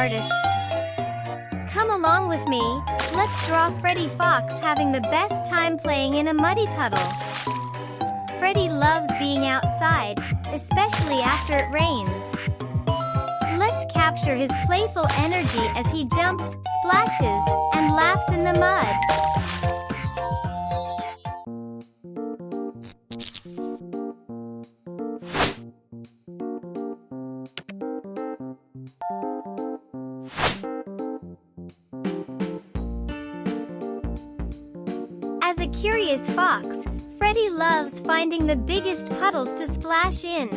artists. Come along with me, let's draw Freddy Fox having the best time playing in a muddy puddle. Freddy loves being outside, especially after it rains. Let's capture his playful energy as he jumps, splashes, and laughs in the mud. As a curious fox, Freddy loves finding the biggest puddles to splash in.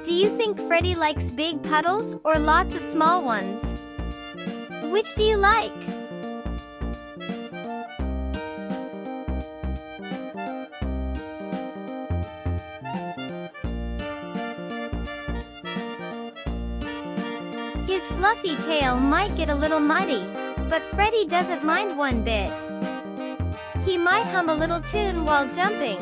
Do you think Freddy likes big puddles or lots of small ones? Which do you like? His fluffy tail might get a little muddy, but Freddy doesn't mind one bit. He might hum a little tune while jumping.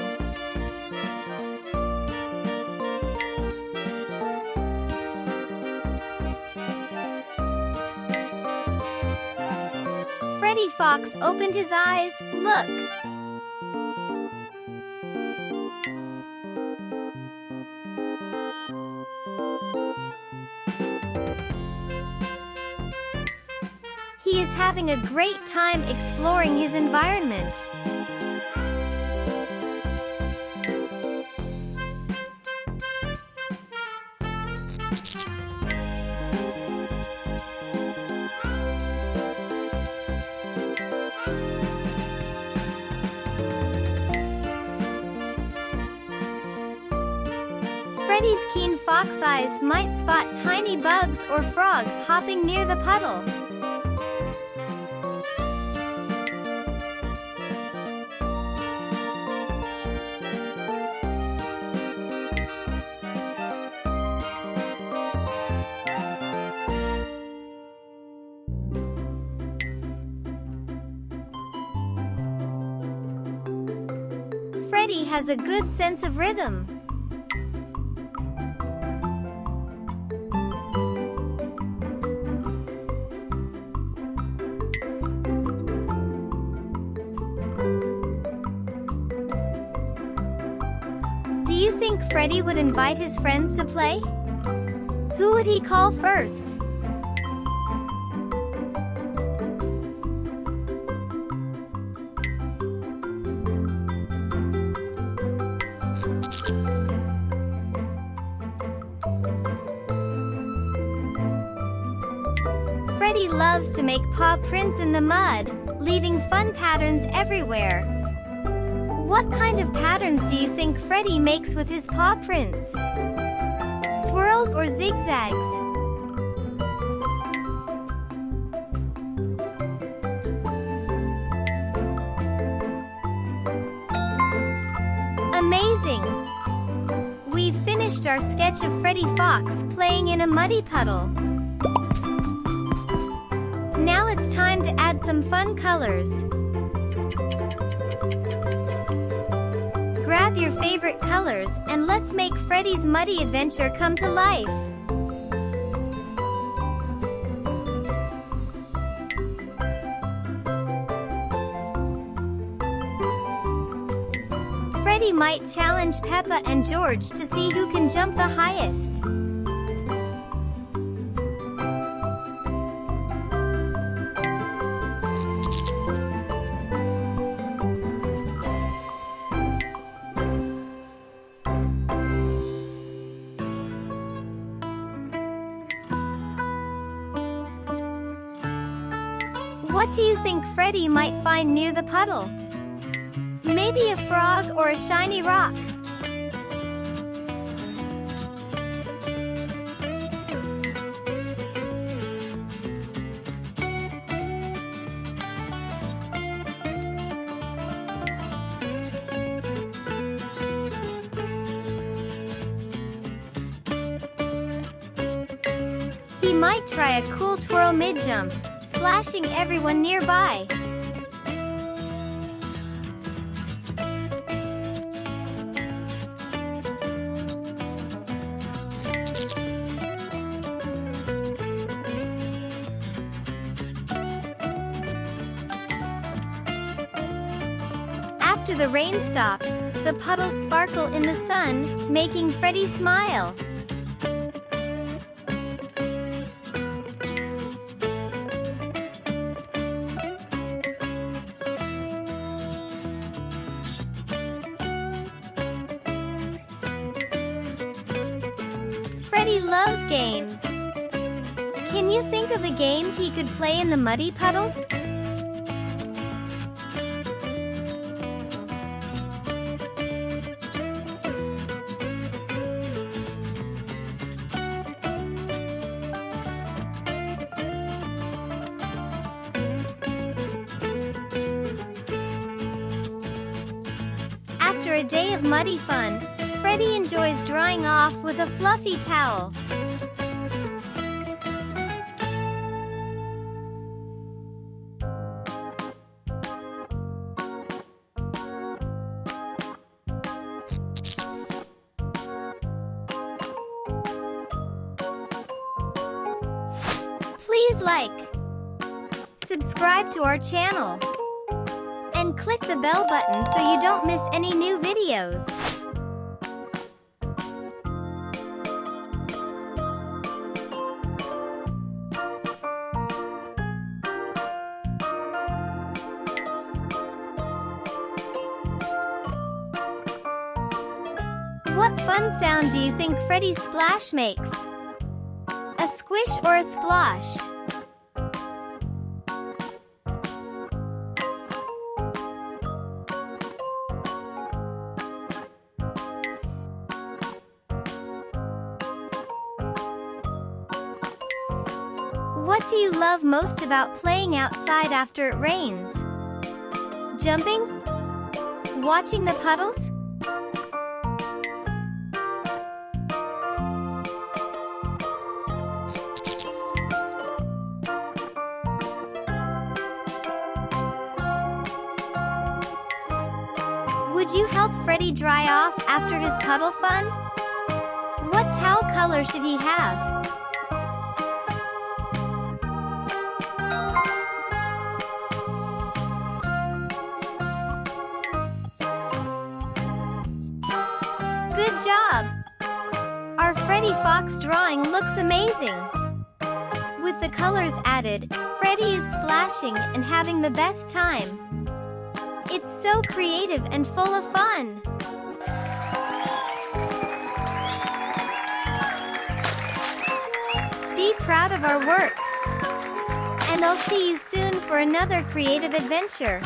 Freddy Fox opened his eyes. Look! He is having a great time exploring his environment. Freddy's keen fox eyes might spot tiny bugs or frogs hopping near the puddle. Freddy has a good sense of rhythm. Do you think Freddy would invite his friends to play? Who would he call first? Freddy loves to make paw prints in the mud, leaving fun patterns everywhere. What kind of patterns do you think Freddy makes with his paw prints? Swirls or zigzags? Amazing! We've finished our sketch of Freddy Fox playing in a muddy puddle. Now it's time to add some fun colors. Grab your favorite colors and let's make Freddy's muddy adventure come to life. Freddy might challenge Peppa and George to see who can jump the highest. What do you think Freddy might find near the puddle? Maybe a frog or a shiny rock. He might try a cool twirl mid-jump, splashing everyone nearby. After the rain stops, the puddles sparkle in the sun, making Freddy smile. Freddy loves games. Can you think of a game he could play in the muddy puddles? After a day of muddy fun, Freddy enjoys drying off with a fluffy towel. Please like, subscribe to our channel, and click the bell button so you don't miss any new videos. What fun sound do you think Freddy's splash makes? A squish or a splosh? What do you love most about playing outside after it rains? Jumping? Watching the puddles? Would you help Freddy dry off after his puddle fun? What towel color should he have? Good job! Our Freddy Fox drawing looks amazing! With the colors added, Freddy is splashing and having the best time. It's so creative and full of fun! Be proud of our work! And I'll see you soon for another creative adventure!